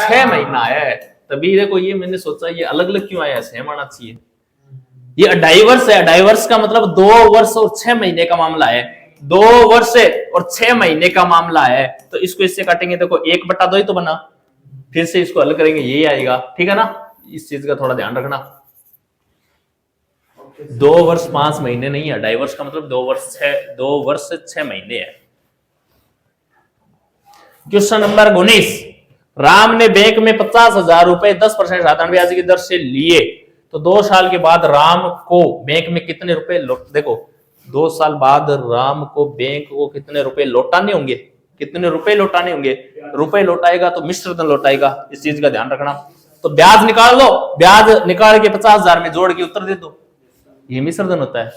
6 महीना है। तभी देखो ये मैंने सोचा ये अलग अलग क्यों आया है, सेम आना चाहिए। ये 2.5 वर्ष है, 2.5 वर्ष का मतलब 2 वर्ष और 6 महीने का मामला है। 2 वर्ष और 6 महीने का मामला है, तो इसको इससे काटेंगे, देखो 1/2 ही तो बना, फिर से इसको हल करेंगे यही आएगा, ठीक है ना। इस चीज का थोड़ा ध्यान रखना। 2 वर्ष 5 महीने नहीं है, 2.5 वर्ष का मतलब 2 वर्ष 6 महीने है। क्वेश्चन नंबर 19, राम ने बैंक में 50,000 रुपए 10% साधारण ब्याज की दर से लिए, तो 2 साल के बाद राम को बैंक में कितने रुपए देखो 2 साल बाद राम को बैंक को कितने रुपए लौटाने होंगे, कितने रुपए लौटाने होंगे, रुपए लौटाएगा तो मिश्र धन लौटाएगा, इस चीज का ध्यान रखना। तो ब्याज निकाल लो, ब्याज निकाल के 50,000 में जोड़ के उत्तर दे दो, ये मिश्र धन होता है।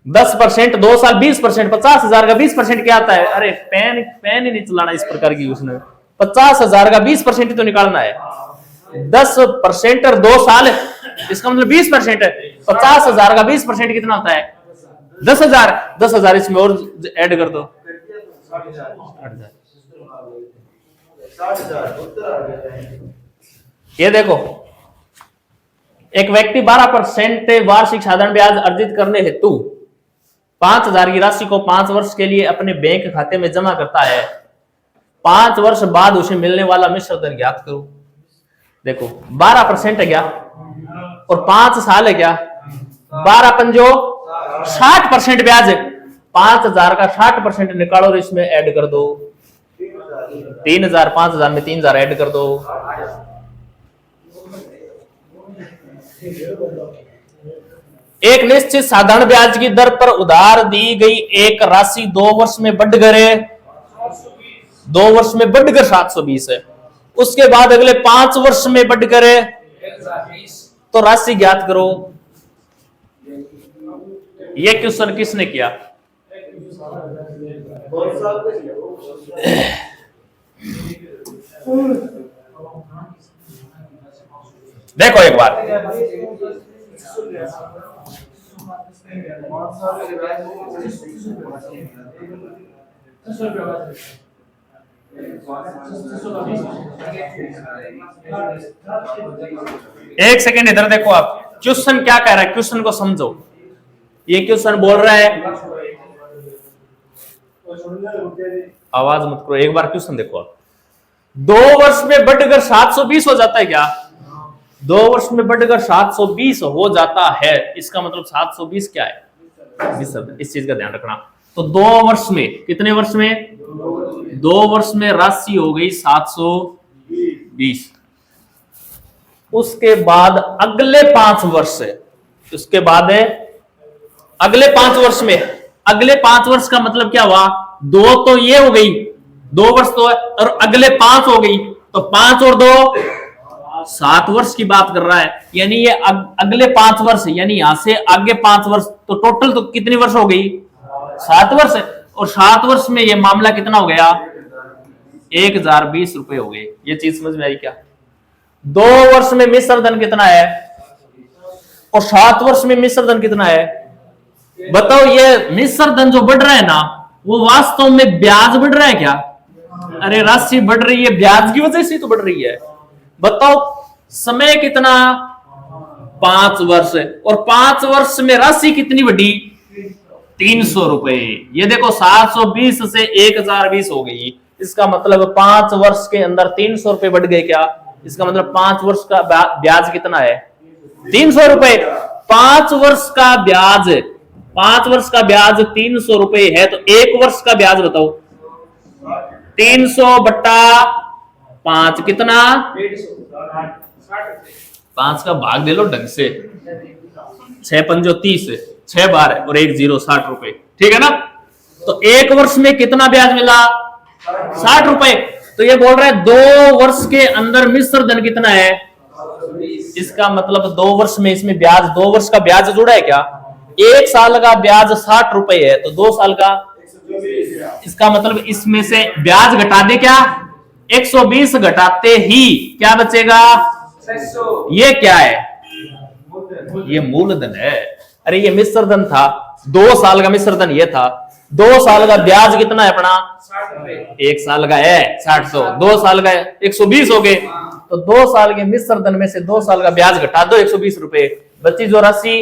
10%, 2 साल 20%, 50,000 का 20% क्या आता है, अरे पेन ही नहीं चलाना इस प्रकार की, उसने 50,000 का 20% ही तो निकालना है। 10% और 2 साल, इसका मतलब 20% है। 50,000 का 20% कितना होता है, 10,000। 10,000 इसमें और ऐड कर दो, 60,000। ये देखो एक व्यक्ति 12% वार्षिक साधारण ब्याज अर्जित करने हेतु 5,000 की राशि को 5 वर्ष के लिए अपने बैंक खाते में जमा करता है। 5 वर्ष बाद उसे मिलने वाला मिश्र धन ज्ञात करो। देखो 12% है क्या और 5 साल है क्या, 12 पंजो 60% ब्याज है। 5,000 का 60% निकालो और इसमें ऐड कर दो 3,000, 5,000 में 3,000 ऐड कर दो। एक निश्चित साधारण ब्याज की दर पर उधार दी गई एक राशि 2 वर्ष में बढ़कर 720 है, उसके बाद अगले 5 वर्ष में बढ़कर तो राशि ज्ञात करो। ये क्वेश्चन किसने किया, देखो एक बार एक सेकेंड इधर देखो, आप क्वेश्चन क्या कह रहा है, क्वेश्चन को समझो। ये क्वेश्चन बोल रहा है, आवाज मत करो, एक बार क्वेश्चन देखो आप। 2 वर्ष में बढ़कर 720 हो जाता है क्या, 2 वर्ष में बढ़कर 720 हो जाता है, इसका मतलब 720 क्या है, इस चीज का ध्यान रखना। तो 2 वर्ष में, कितने वर्ष में, 2 वर्ष में राशि हो गई 720। उसके बाद अगले 5 वर्ष है, उसके बाद है अगले 5 वर्ष में, अगले 5 वर्ष का मतलब क्या हुआ, 2 तो ये हो गई, 2 वर्ष तो है, और अगले 5 हो गई, तो 5 और 2 7 वर्ष की बात कर रहा है। यानी ये अगले 5 वर्ष, यानी यहां से आगे 5 वर्ष, तो टोटल तो कितनी वर्ष हो गई, 7 वर्ष है। और 7 वर्ष में ये मामला कितना हो गया, 1,020 रुपए हो गए। ये चीज समझ में आई क्या। 2 वर्ष में मिश्र धन कितना है और 7 वर्ष में मिश्र धन कितना है, बताओ। ये मिश्र धन जो बढ़ रहा है ना, वो वास्तव में ब्याज बढ़ रहा है क्या, अरे राशि बढ़ रही है, ब्याज की वजह से तो बढ़ रही है। बताओ समय कितना, 5 वर्ष, और 5 वर्ष में राशि कितनी बढ़ी, 300 रुपए। ये देखो 720 से 1,020 हो गई, इसका मतलब 5 वर्ष के अंदर 300 रुपए बढ़ गए क्या, इसका मतलब 5 वर्ष का ब्याज कितना है, 300 रुपए। 5 वर्ष का ब्याज, 5 वर्ष का ब्याज 300 रुपए है, तो 1 वर्ष का ब्याज बताओ, 300/5 कितना, 5 का भाग दे लो ढंग से, 6 पंजो 30, 6 बार है और 1 0 60 रुपए, ठीक है ना। तो 1 वर्ष में कितना ब्याज मिला, 60 रुपए। तो ये बोल रहा है 2 वर्ष के अंदर मिश्र धन कितना है, इसका मतलब 2 वर्ष में इसमें ब्याज, 2 वर्ष का ब्याज जुड़ा है क्या, 1 साल का ब्याज 60 रुपए है, तो 2 साल का, इसका मतलब इसमें से ब्याज घटा दे क्या, 120 घटाते ही क्या बचेगा? 600। ये क्या है? ये मूलधन है। अरे ये मिश्र धन था, 2 साल का मिश्र धन ये था। 2 साल का ब्याज कितना है अपना? 60 रुपए। 1 साल का है 60, 2 साल का 120 हो गए। तो 2 साल के मिश्र धन में से 2 साल का ब्याज घटा दो, 120 रुपए बची जो राशि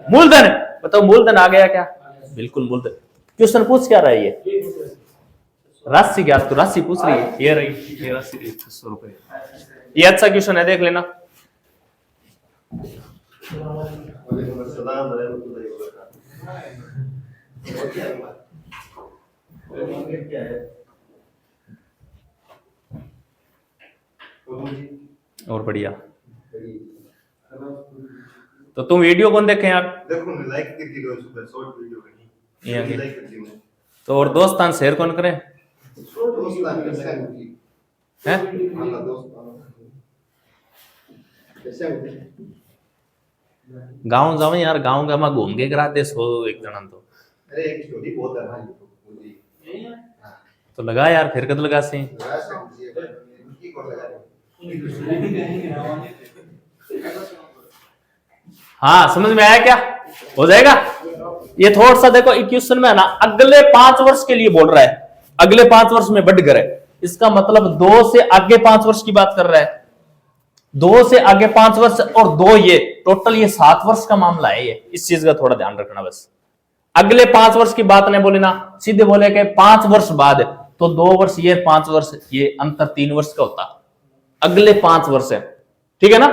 मूलधन। बताओ मूलधन आ गया क्या? बिल्कुल मूलधन। क्वेश्चन पूछ क्या रहा है? ये राशि क्या? तो राशि पूछ रही है, ये रही ये राशि 600 रुपए। ये अच्छा क्वेश्चन है, देख लेना। और बढ़िया। तो तुम वीडियो कौन देखे यार? देखो मैं लाइक कर दी सुबह शॉर्ट वीडियो बनी ये आगे। लाइक कर दी मैं तो और दोस्तान शेयर कौन करे? शॉर्ट दोस्तान कैसे होगी हैं? हां दोस्तान कैसे होगी गांव जाओ यार, गांव का मैं घूम के करा दे सो एक जन तो। अरे एक स्टोरी बहुत है भाई तो मुझे तो लगा यार, फिर कद लगा सी। लगा सकती है की कौन लगा रहे हाँ समझ में आया क्या? हो जाएगा। ये थोड़ा सा देखो क्वेश्चन में है ना, अगले 5 वर्ष के लिए बोल रहा है, अगले 5 वर्ष में बढ़ कर है। इसका मतलब 2 से आगे 5 वर्ष की बात कर रहा है। 2 से आगे 5 वर्ष और 2 ये टोटल ये 7 वर्ष का मामला है। ये इस चीज का थोड़ा ध्यान रखना बस। अगले 5 वर्ष की बात नहीं बोले ना, सीधे बोले कि 5 वर्ष बाद, तो 2 वर्ष ये 5 वर्ष ये अंतर 3 वर्ष का होता। अगले 5 वर्ष है, ठीक है ना।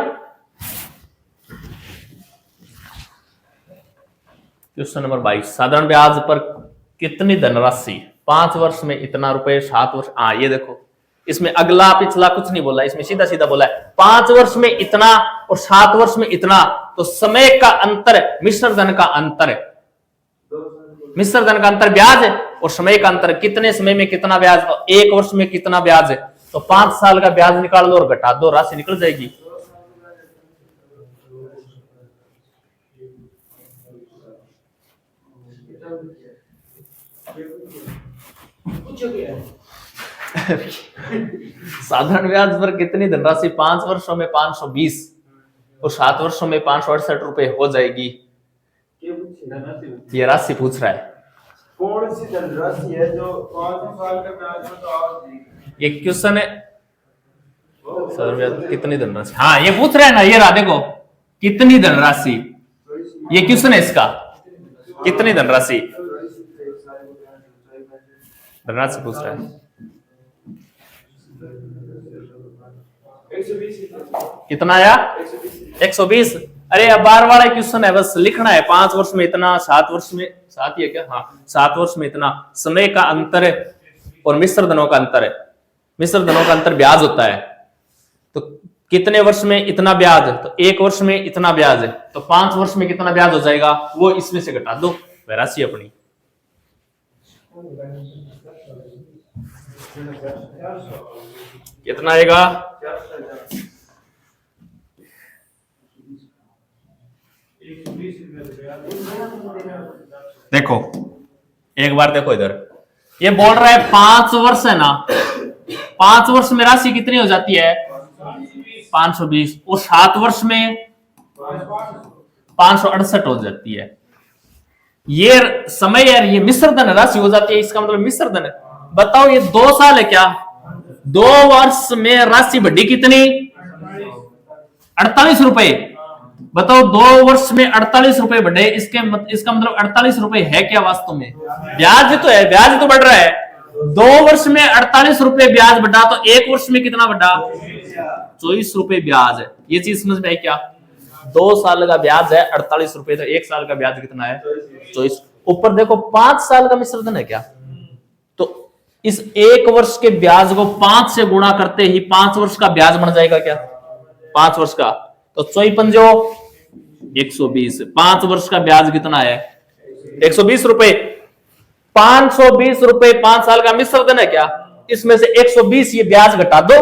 क्वेश्चन नंबर 22, साधारण ब्याज पर कितनी धनराशि 5 वर्ष में इतना रुपए, 7 वर्ष। हाँ ये देखो, इसमें अगला पिछला कुछ नहीं बोला, इसमें सीधा सीधा बोला है 5 वर्ष में इतना और 7 वर्ष में इतना। तो समय का अंतर मिश्र धन का अंतर है, मिश्र धन का अंतर ब्याज है और समय का अंतर कितने समय में कितना ब्याज, 1 वर्ष में कितना ब्याज है। तो 5 साल का ब्याज निकाल दो और घटा दो, राशि निकल जाएगी। साधारण ब्याज पर कितनी धनराशि 5 वर्षों में 520 और 7 वर्षों में 568 रुपए हो जाएगी। ये राशि पूछ रहा है। कौन सी धनराशि है जो 5 साल का ब्याज में तो आओगी? ये क्वेश्चन है, साधारण ब्याज कितनी धनराशि। हाँ ये पूछ रहा है ना, ये रहा देखो कितनी धनराशि, ये क्वेश्चन है इसका, कितनी धनराशि धनराशि पूछ रहा है। 120 कितना आया? 120। अरे अब बार वाला क्वेश्चन है, बस लिखना है 5 वर्ष में इतना, 7 वर्ष में 7 ही है क्या? हाँ 7 वर्ष में इतना। समय का अंतर है और मिश्र धनों का अंतर है, मिश्र धनों का अंतर ब्याज होता है। तो कितने वर्ष में इतना ब्याज है, तो 1 वर्ष में इतना ब्याज है, तो 5 वर्ष में कितना ब्याज हो जाएगा वो इसमें से घटा दो, राशि अपनी। कितना आएगा? देखो एक बार देखो इधर, ये बोल रहा है 5 वर्ष है ना, 5 वर्ष में राशि कितनी हो जाती है? 520 और 7 वर्ष में 568 हो जाती है। ये समय है, ये मिश्र धन राशि हो जाती है, इसका मतलब मिश्र धन है। बताओ ये 2 साल है क्या? 2 वर्ष में राशि बढ़ी कितनी? 48 रुपए। बताओ 2 वर्ष में 48 रुपए बढ़े, इसका मतलब 48 रुपए है क्या वास्तव में? ब्याज तो है, ब्याज तो बढ़ रहा है। 2 वर्ष में 48 रुपए ब्याज बढ़ा, तो 1 वर्ष में कितना बढ़ा? 24 रुपए ब्याज है। ये चीज समझ में आई क्या? 2 साल का ब्याज है 48 रुपए, तो 1 साल का ब्याज कितना है? 24। ऊपर देखो 5 साल का मिश्र धन है क्या, तो इस 1 वर्ष के ब्याज को 5 से गुणा करते ही 5 वर्ष का ब्याज बन जाएगा क्या? 5 वर्ष का, तो 54 120। 5 वर्ष का ब्याज कितना है? 120 रुपए। 520 रुपए 5 साल का मिश्र धन है क्या, इसमें से 120 ये ब्याज घटा दो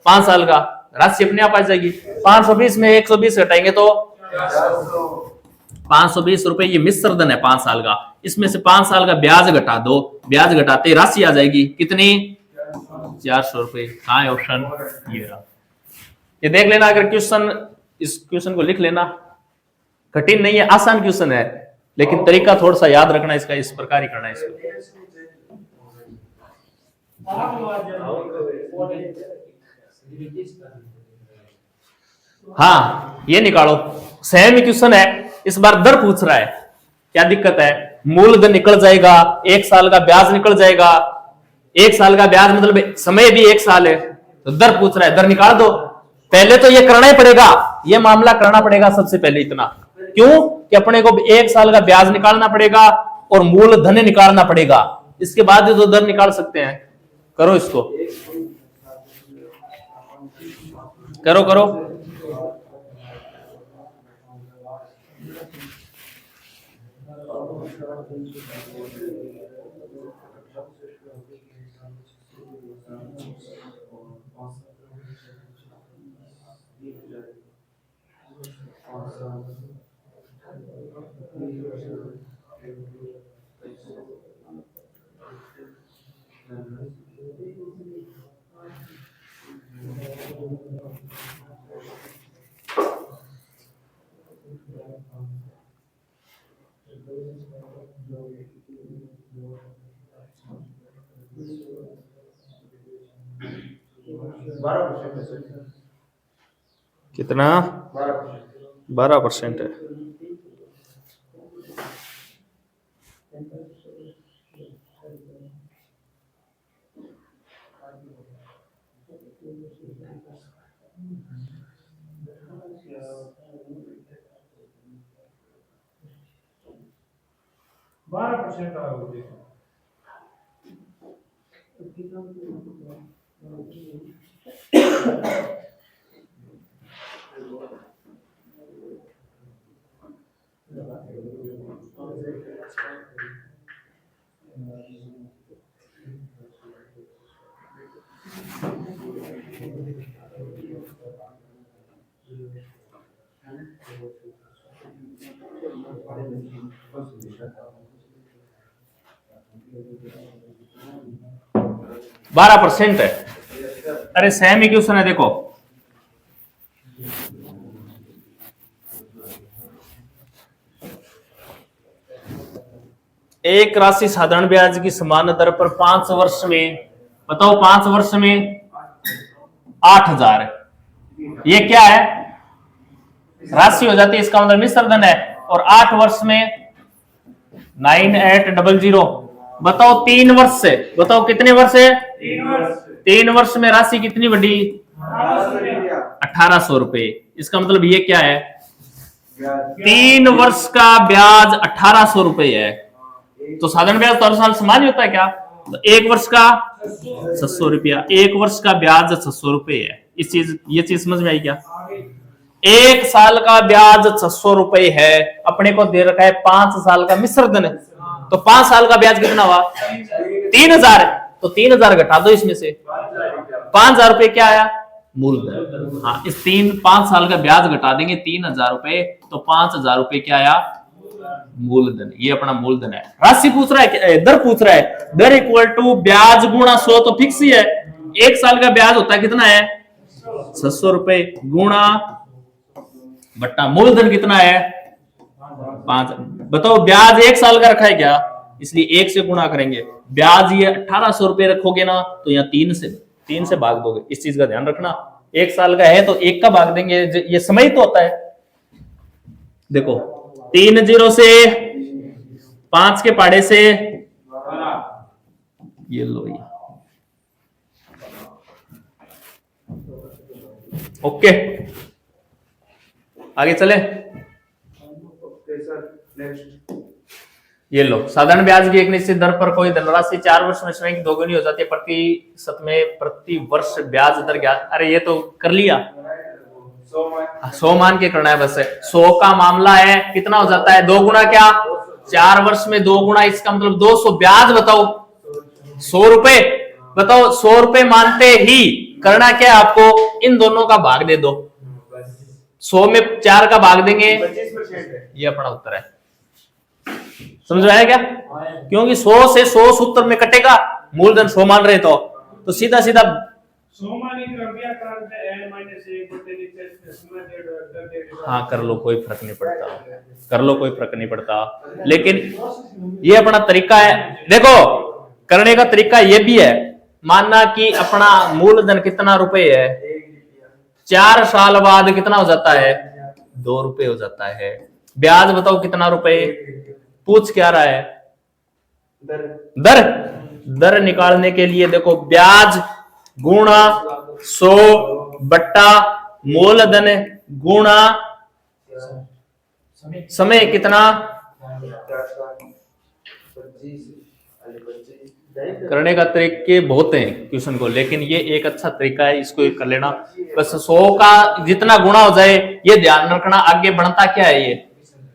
5 साल का, राशि अपने आप आ जाएगी। 520 में 120 घटाएंगे तो 520 रुपए ये मिश्र धन है 5 साल का, इसमें से 5 साल का ब्याज घटा दो, ब्याज घटाते राशि आ जाएगी कितनी? 400 रुपए। कहाँ है ऑप्शन? ये रहा। ये देख लेना, अगर क्वेश्चन, इस क्वेश्चन को लिख लेना, कठिन नहीं है, आसान क्वेश्चन है, लेकिन तरीका थोड़ा सा याद रखना इसका, इस प्रकार ही करना है इसको। हाँ, ये निकालो, सेम क्वेश्चन है, इस बार दर पूछ रहा है। क्या दिक्कत है? मूलधन निकल जाएगा, 1 साल का ब्याज निकल जाएगा। 1 साल का ब्याज मतलब समय भी 1 साल है, तो दर पूछ रहा है, दर निकाल दो। पहले तो ये करना ही पड़ेगा, ये मामला करना पड़ेगा सबसे पहले। इतना क्यों कि अपने को 1 साल का ब्याज निकालना पड़ेगा और मूलधन निकालना पड़ेगा, इसके बाद ही तो दर निकाल सकते हैं। करो इसको, करो करो। कितना? 12% है। बारह % है। अरे सेम ही क्वेश्चन है, देखो एक राशि साधारण ब्याज की समान दर पर 5 वर्ष में, बताओ 5 वर्ष में 8,000, ये क्या है? राशि हो जाती है, इसका मतलब मिश्र धन है। और 8 वर्ष में 9800, बताओ 3 वर्ष से, बताओ कितने वर्ष है? 3 वर्ष में राशि कितनी बढ़ी? 1800 रुपए। इसका मतलब ये क्या है? 3 वर्ष का ब्याज 1800 रुपए है। तो साधारण ब्याज तो हर साल समान ही होता है क्या? तो 1 वर्ष का 600 रुपया, 1 वर्ष का ब्याज 600 रुपए है। ये चीज समझ में आई क्या? 1 साल का ब्याज 600 रुपए है, अपने को दे रखा है 5 साल का मिश्र धन, तो 5 साल का ब्याज कितना हुआ? 3000। तो 3000 घटा दो इसमें से, 5000 रुपए क्या आया? मूलधन। हाँ, इस 5 साल का ब्याज घटा देंगे 3000 रुपए, तो 5000 रुपए क्या आया? मूलधन। ये अपना मूलधन है। राशि पूछ रहा है, दर पूछ रहा है, दर इक्वल टू ब्याज गुणा 100, तो फिक्स ही है। 1 साल का ब्याज होता है कितना है? 600 रुपए, गुणा बट्टा मूलधन कितना है? 5। बताओ ब्याज 1 साल का रखा है क्या? इसलिए 1 से गुणा करेंगे। ब्याज ये 1800 रुपए रखोगे ना, तो यहाँ 3 से भाग दोगे। इस चीज का ध्यान रखना, 1 साल का है तो 1 का भाग देंगे, ये समय तो होता है। देखो 3 0 से 5 के पाड़े से ये लो, ये ओके। आगे चले, ये लो। साधारण ब्याज की एक निश्चित दर पर कोई धनराशि 4 वर्ष में स्वयं की दोगुनी हो जाती है, प्रतिशत में प्रति वर्ष ब्याज दर ज्ञात। अरे ये तो कर लिया, 100 मान के करना है बस। 100 का मामला है, कितना हो जाता है? 2 गुना क्या? 4 वर्ष में 2 गुना, इसका मतलब 200। ब्याज बताओ 100 रुपए, बताओ 100 रुपए मानते ही करना क्या है आपको? इन दोनों का भाग दे दो। 100 में 4 का भाग देंगे, 25%। ये अपना उत्तर है। समझ में आया क्या? क्योंकि 100 से 100 सूत्र में कटेगा, मूलधन 100 मान रहे तो तो सीधा सीधा हाँ कर लो, कोई फर्क नहीं पड़ता, कर लो, कोई फर्क नहीं पड़ता। लेकिन ये अपना तरीका है। देखो करने का तरीका ये भी है, मानना कि अपना मूलधन कितना रुपए है, 4 साल बाद कितना हो जाता है, 2 रुपए हो जाता है। ब्याज बताओ कितना रुपए, पूछ क्या रहा है, दर। दर निकालने के लिए देखो ब्याज गुणा 100 बट्टा मूलधन गुणा समय कितना, करने का तरीके बहुत हैं क्वेश्चन को, लेकिन ये एक अच्छा तरीका है, इसको कर लेना। बस 100 का जितना गुणा हो जाए ये ध्यान रखना। आगे बढ़ता क्या है, ये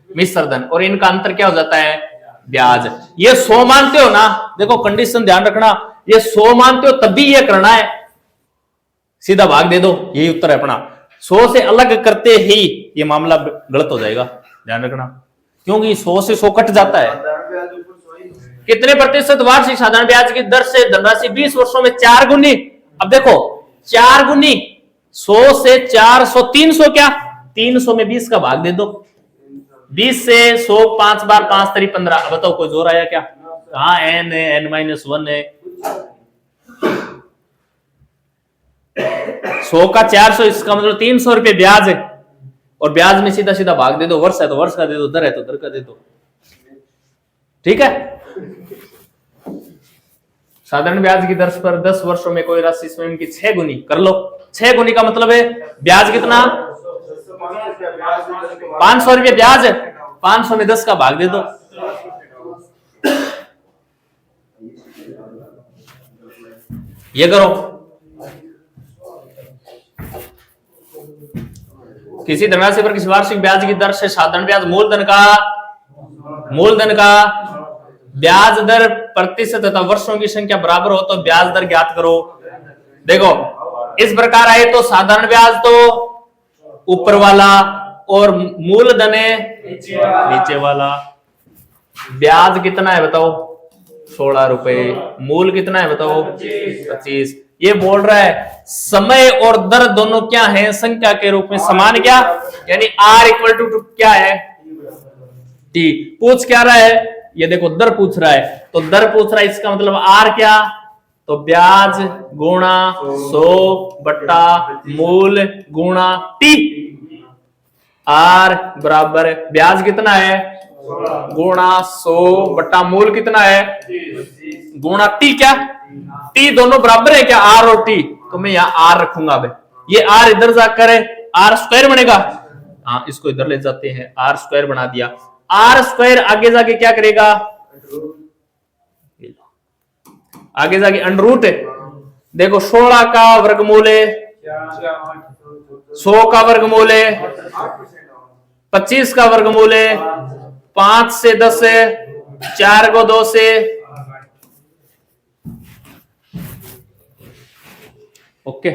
मिश्र धन, और इनका अंतर क्या हो जाता है, ब्याज। ये 100 मानते हो ना, देखो कंडीशन ध्यान रखना, ये 100 मानते हो तभी ये करना है, सीधा भाग दे दो, यही उत्तर है अपना। 100 से अलग करते ही ये मामला गलत हो जाएगा, ध्यान रखना, क्योंकि 100 से 100 कट जाता है। कितने प्रतिशत वार्षिक साधारण ब्याज की दर से धनराशि 20 वर्षों में 4 गुनी। अब देखो 4 गुनी 100 से 400, 300 क्या, 300 में 20 का भाग दे दो, 20 से 100 5 बार 5 3 15। बताओ कोई जोर आया क्या, कहां n है, n-1 है। 100 का 400, इसका मतलब 300 रुपये ब्याज है, और ब्याज में सीधा सीधा भाग दे दो, वर्ष है तो वर्ष का दे दो, दर है तो दर का दे दो, ठीक है। साधारण ब्याज की दर पर 10 वर्षों में कोई राशि स्वयं की 6 गुनी, कर लो। 6 गुनी का मतलब है ब्याज कितना, 500 रुपये ब्याज है, 500 में 10 का भाग दे दो। ये करो, किसी धनराशि पर किसी वार्षिक ब्याज की दर से साधारण ब्याज मूलधन का ब्याज दर प्रतिशत तथा वर्षों की संख्या बराबर हो तो ब्याज दर ज्ञात करो। देखो इस प्रकार आए तो साधारण ब्याज तो ऊपर वाला और मूलधन नीचे वाला। ब्याज कितना है बताओ, 16 रुपए। मूल कितना है बताओ, 25। ये बोल रहा है समय और दर दोनों क्या है, संख्या के रूप में समान, क्या यानी R इक्वल टू क्या है, T। पूछ क्या रहा है, ये देखो दर पूछ रहा है, तो दर पूछ रहा है, इसका मतलब R क्या, तो ब्याज गुणा 100 बट्टा मूल गुणा T। R बराबर ब्याज कितना है, गुणा 100 बट्टा मूल कितना है, गुणा T। क्या T दोनों बराबर है क्या, R और T, तो मैं यहाँ R रखूंगा। अब ये R इधर जाकर R स्क्वायर बनेगा, हाँ इसको इधर ले जाते हैं, R स्क्वायर बना दिया। R स्क्वायर आगे जाके क्या करेगा, आगे जाके अंडर रूट है। देखो 16 का वर्गमूल है, 100 का वर्गमूल है, 25 का वर्गमूल है, 5 से 10 है, 4 को 2 से, ओके।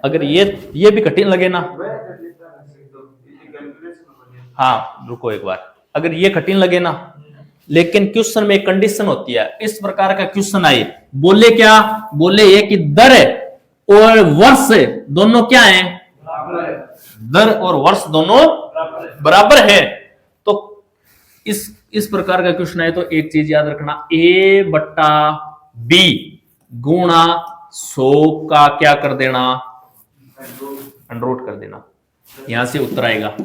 अगर ये भी कठिन लगे ना, हाँ रुको एक बार, अगर ये कठिन लगे ना, लेकिन क्वेश्चन में एक कंडीशन होती है। इस प्रकार का क्वेश्चन आए, बोले क्या, बोले ये कि दर और वर्ष दोनों क्या हैं, दर और वर्ष दोनों बराबर है, तो इस प्रकार का क्वेश्चन आए तो एक चीज याद रखना, A बट्टा B गुणा 100 का क्या कर देना, अंडर रूट कर देना, यहां से उत्तर आएगा।